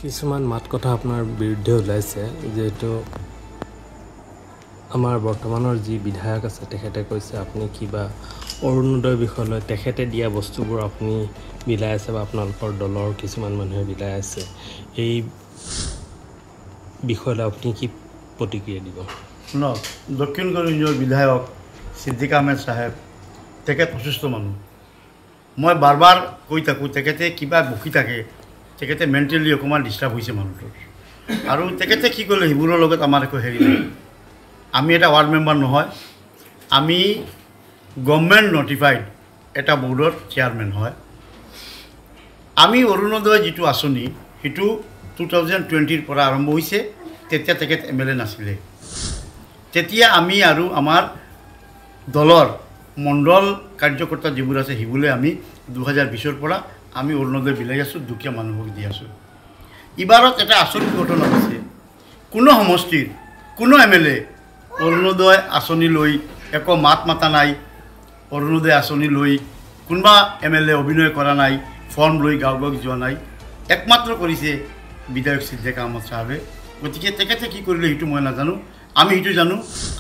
কিছুমান মাত কথা আপোনাৰ বিৰুদ্ধে ওলাইছে যেহেতু আমাৰ বৰ্তমানৰ যি বিধায়ক আছে তেখেতে কৈছে আপুনি কিবা অৰুণোদয় বিষয়লৈ তেখেতে দিয়া বস্তুবোৰ আপুনি বিলাই আছে বা আপোনালোকৰ দলৰ কিছুমান মানুহে বিলাই আছে এই বিষয়লৈ আপুনি কি প্ৰতিক্ৰিয়া দিব শুনক দক্ষিণ কলিঞ্জৰ বিধায়ক সিদ্দিক আহমেদ সাহেব তেখেত অসুস্থ মানুহ মই বাৰ কৈ থাকোঁ তেখেতে কিবা বকি থাকে তেখেতে মেণ্টেলি অকণমান ডিষ্টাৰ্ব হৈছে মানুহটোৰ আৰু তেখেতে কি ক'লে সেইবোৰৰ লগত আমাৰ একো হেৰি নাই আমি এটা ৱাৰ্ড মেম্বাৰ নহয় আমি গভৰ্ণমেণ্ট নটিফাইড এটা বোৰ্ডৰ চেয়াৰমেন হয় আমি অৰুণোদয় যিটো আঁচনি সেইটো 2020 পৰা আৰম্ভ হৈছে তেতিয়া তেখেত MLA নাছিলে তেতিয়া আমি আৰু আমাৰ দলৰ মণ্ডল কাৰ্যকৰ্তা যিবোৰ আছে সেইবোৰে আমি 2020 পৰা আমি অৰুণোদয় বিলাই আছোঁ দুখীয়া মানুহক দি আছোঁ ইবাৰত এটা আচৰিত ঘটনা হৈছে কোনো সমষ্টিৰ কোনো MLA অৰুণোদয় আঁচনি লৈ একো মাত মাতা নাই অৰুণোদয় আঁচনি লৈ কোনোবা MLA অভিনয় কৰা নাই ফৰ্ম লৈ গাঁও গাঁৱত যোৱা নাই একমাত্ৰ কৰিছে বিধায়ক সিদ্দিক আহমেদ সাহেবে গতিকে তেখেতে কি কৰিলে সেইটো মই নাজানো আমি সেইটো জানো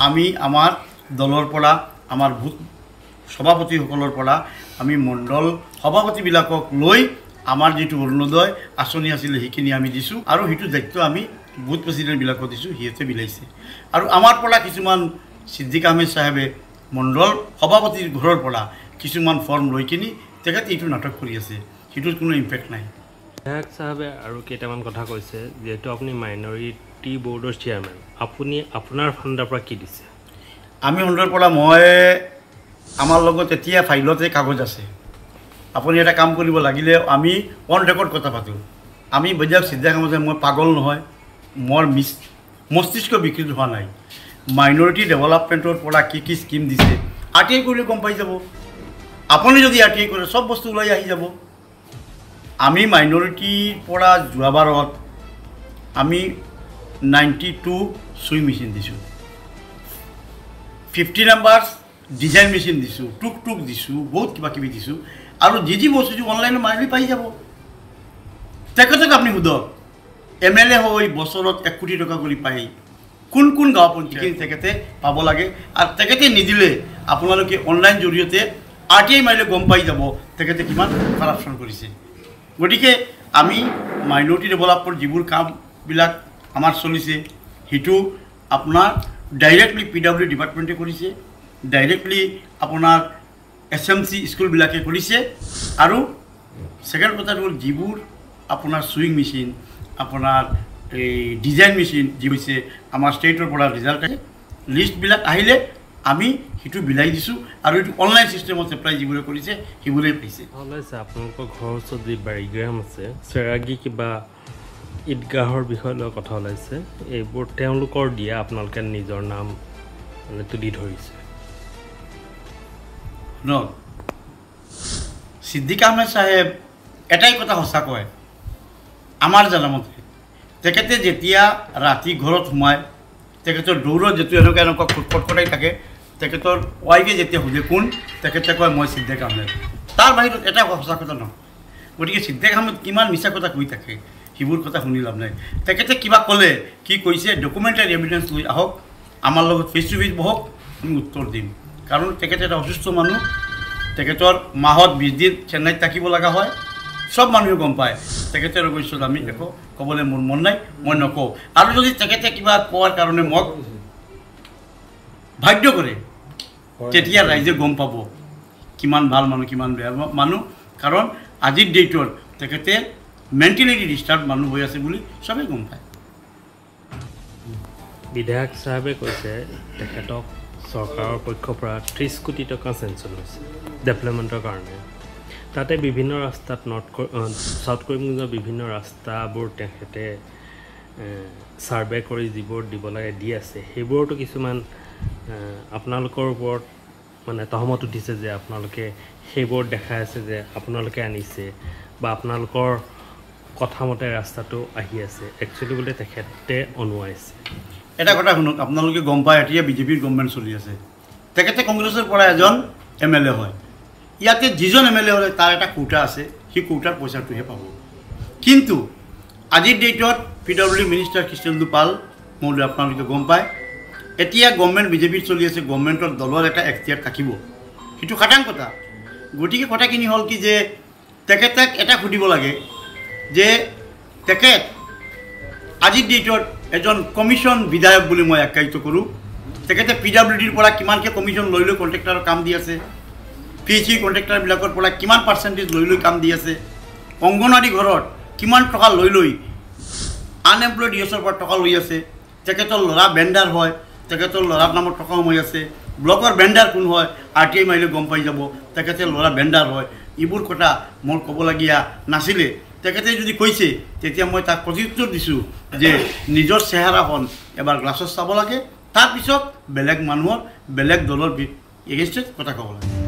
আমি আমাৰ দলৰ পৰা আমাৰ বুথ সভাপতিসকলৰ পৰা আমি মণ্ডল সভাপতিবিলাকক লৈ আমাৰ যিটো অৰুণোদয় আঁচনি আছিলে সেইখিনি আমি দিছোঁ আৰু সেইটো দায়িত্ব আমি বুথ প্ৰেচিডেণ্টবিলাকক দিছোঁ সিহঁতে বিলাইছে আৰু আমাৰ পৰা কিছুমান সিদ্দিক আহমেদ সাহেবে মণ্ডল সভাপতিৰ ঘৰৰ পৰা কিছুমান ফৰ্ম লৈ কিনি তেখেতে এইটো নাটক কৰি আছে সেইটোত কোনো ইম্পেক্ট নাই বিধায়ক সাহেবে আৰু কেইটামান কথা কৈছে যেহেতু আপুনি মাইনৰিটি বোৰ্ডৰ চেয়াৰমেন আপুনি আপোনাৰ ফাণ্ডৰ পৰা কি দিছে আমি ফাণ্ডৰ পৰা মই আমাৰ লগত এতিয়া ফাইলতে কাগজ আছে আপুনি এটা কাম কৰিব লাগিলে আমি অন ৰেকৰ্ড কথা পাতোঁ আমি বিধায়ক সিদ্দিক আহমেদ মই পাগল নহয় মোৰ মস্তিষ্ক বিকৃত হোৱা নাই মাইনৰিটি ডেভেলপমেণ্টৰ পৰা কি স্কিম দিছে RTI কৰিলে গম পাই যাব আপুনি যদি RTI কৰে চব বস্তু ওলাই আহি যাব আমি মাইনৰিটিৰ পৰা যোৱাবাৰত আমি 92 সুই মেচিন দিছোঁ 50 নাম্বাৰ্ছ ডিজাইন মেচিন দিছোঁ টুক দিছোঁ বহুত কিবা কিবি দিছোঁ আৰু যি বস্তু অনলাইনে মাৰিলে পাই যাব তেখেতক আপুনি সোধক MLA হৈ বছৰত 1 কোটি টকা কৰি পায় কোন গাঁও পঞ্চায়ত তেখেতে পাব লাগে আৰু তেখেতে নিদিলে আপোনালোকে অনলাইন জৰিয়তে RTI মাৰিলে গম পাই যাব তেখেতে কিমান কৰাপশ্যন কৰিছে গতিকে আমি মাইনৰিটি ডেভেলপমেণ্ট যিবোৰ কামবিলাক আমাৰ চলিছে সেইটো আপোনাৰ ডাইৰেক্টলি PW ডিপাৰ্টমেণ্টে কৰিছে ডাইৰেক্টলি আপোনাৰ SMC স্কুলবিলাকে কৰিছে আৰু ছেকেণ্ড কথাটো হ'ল যিবোৰ আপোনাৰ সুইং মেচিন আপোনাৰ এই ডিজাইন মেচিন যি হৈছে আমাৰ ষ্টেটৰ পৰা ৰিজাল্ট আহে লিষ্টবিলাক আহিলে আমি সেইটো বিলাই দিছোঁ আৰু এইটো অনলাইন ছিষ্টেমত এপ্লাই যিবোৰে কৰিছে সেইবোৰে পাইছে ওলাইছে আপোনালোকৰ ঘৰৰ ওচৰত যি বাৰীগ্ৰাম আছে চেৰাগী কিবা ঈদগাহৰ বিষয় লৈ কথা ওলাইছে এইবোৰ তেওঁলোকৰ দিয়া আপোনালোকে নিজৰ নাম মানে তুলি ধৰিছে ন সিদ্দিক আহমেদ সাহেব এটাই কথা সঁচা কয় আমাৰ জানামতে তেখেতে যেতিয়া ৰাতি ঘৰত সোমায় তেখেতৰ দৌৰত যেতিয়া এনেকুৱা খটখটাই থাকে তেখেতৰ ৱাইফে যেতিয়া সোধে কোন তেখেতে কয় মই সিদ্দিক আহমেদ তাৰ বাহিৰত এটা সঁচা কথা নহয় গতিকে সিদ্দিক আহমেদ কিমান মিছা কথা কৈ থাকে সেইবোৰ কথা শুনি লাভ নাই তেখেতে কিবা ক'লে কি কৈছে ডকুমেণ্টাৰী এভিডেঞ্চ লৈ আহক আমাৰ লগত ফেচ টু ফেচ বহক আমি উত্তৰ দিম কাৰণ তেখেতে এটা অসুস্থ মানুহ তেখেতৰ মাহত 20 দিন চেন্নাইত থাকিব লগা হয় সব মানুহে গম পায় তেখেতৰ অৱশ্যে আমি একো ক'বলৈ মোৰ মন নাই মই নকওঁ আৰু যদি তেখেতে কিবা কোৱাৰ কাৰণে মোক বাধ্য কৰে তেতিয়া ৰাইজে গম পাব কিমান ভাল মানুহ কিমান বেয়া মানুহ কাৰণ আজিৰ ডেটত তেখেতে মেণ্টেলি ডিষ্টাৰ্ব মানুহ হৈ আছে বুলি সবেই গম পায় বিধায়ক সাহেবে কৈছে তেখেতক চৰকাৰৰ পক্ষৰ পৰা 30 কোটি টকা চেংচন হৈছে ডেভেলপমেণ্টৰ কাৰণে তাতে বিভিন্ন ৰাস্তাত চাউথ কৰিমগঞ্জৰ বিভিন্ন ৰাস্তাবোৰ তেখেতে ছাৰ্ভে কৰি যিবোৰ দিব লাগে দি আছে সেইবোৰতো কিছুমান আপোনালোকৰ ওপৰত মানে তহমত উঠিছে যে আপোনালোকে সেইবোৰ দেখাই আছে যে আপোনালোকে আনিছে বা আপোনালোকৰ কথামতে ৰাস্তাটো আহি আছে একচুৱেলি বোলে তেখেতে অনুৱাইছে এটা কথা শুনক আপোনালোকে গম পায় এতিয়া বিজেপিৰ গভৰ্ণমেণ্ট চলি আছে তেখেতে কংগ্ৰেছৰ পৰা এজন MLA হয় ইয়াতে যিজন MLA হ'লে তাৰ এটা কোটা আছে সেই কোটাৰ পইচাটোহে পাব কিন্তু আজিৰ ডেটত PWD মিনিষ্টাৰ কৃষ্ণেন্দু পাল মহোদয় আপোনালোকে গম পায় এতিয়া গভৰ্ণমেণ্ট বিজেপিৰ চলি আছে গভৰ্ণমেণ্টৰ দলৰ এটা এখতিয়াৰ থাকিব সেইটো খাটাং কথা গতিকে কথাখিনি হ'ল কি যে তেখেতক এটা সুধিব লাগে যে তেখেত আজিৰ ডেটত এজন কমিশ্যন বিধায়ক বুলি মই আখ্যায়িত কৰোঁ তেখেতে PWDৰ পৰা কিমানকৈ কমিশ্যন লৈ লৈ কণ্ট্ৰেক্টাৰৰ কাম দি আছে PHC কণ্ট্ৰেক্টাৰবিলাকৰ পৰা কিমান পাৰ্চেণ্টেজ লৈ লৈ কাম দি আছে অংগনৱাড়ী ঘৰত কিমান টকা লৈ লৈ আনএমপ্লয়ড ইউথৰ পৰা টকা লৈ আছে তেখেতৰ ল'ৰা বেণ্ডাৰ হয় তেখেতৰ ল'ৰাৰ নামত টকা সোমাই আছে ব্লকৰ বেণ্ডাৰ কোন হয় RTI মাৰিলে গম পাই যাব তেখেতে ল'ৰা বেণ্ডাৰ হয় এইবোৰ কথা মোৰ ক'বলগীয়া নাছিলে তেখেতে যদি কৈছে তেতিয়া মই তাক প্ৰত্যুত্তৰ দিছোঁ যে নিজৰ চেহেৰাখন এবাৰ গ্লাছত চাব লাগে তাৰপিছত বেলেগ মানুহৰ বেলেগ দলৰ এগেইনষ্টত কথা ক'ব লাগে